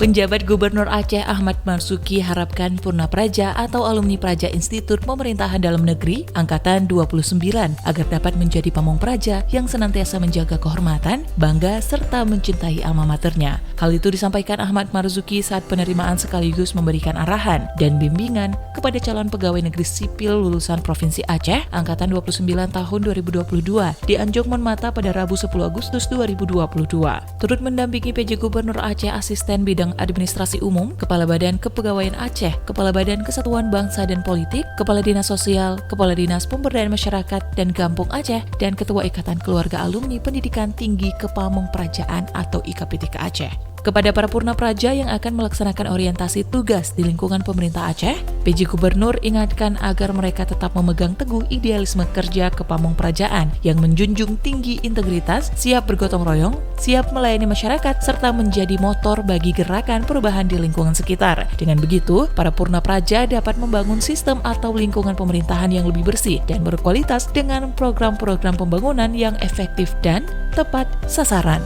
Penjabat Gubernur Aceh Ahmad Marzuki harapkan Purna Praja atau alumni Praja Institut Pemerintahan Dalam Negeri Angkatan 29 agar dapat menjadi pamong praja yang senantiasa menjaga kehormatan, bangga, serta mencintai alma maternya. Hal itu disampaikan Ahmad Marzuki saat penerimaan sekaligus memberikan arahan dan bimbingan kepada calon pegawai negeri sipil lulusan Provinsi Aceh Angkatan 29 tahun 2022 di Anjong Monmata pada Rabu 10 Agustus 2022. Turut mendampingi PJ Gubernur Aceh Asisten Bidang Administrasi Umum, Kepala Badan Kepegawaian Aceh, Kepala Badan Kesatuan Bangsa dan Politik, Kepala Dinas Sosial, Kepala Dinas Pemberdayaan Masyarakat dan Kampung Aceh, dan Ketua Ikatan Keluarga Alumni Pendidikan Tinggi Kepamong Prajaan atau IKPTK Aceh. Kepada para purna praja yang akan melaksanakan orientasi tugas di lingkungan pemerintah Aceh, PJ Gubernur ingatkan agar mereka tetap memegang teguh idealisme kerja kepamong prajaan yang menjunjung tinggi integritas, siap bergotong royong, siap melayani masyarakat, serta menjadi motor bagi gerakan perubahan di lingkungan sekitar. Dengan begitu, para purna praja dapat membangun sistem atau lingkungan pemerintahan yang lebih bersih dan berkualitas dengan program-program pembangunan yang efektif dan tepat sasaran.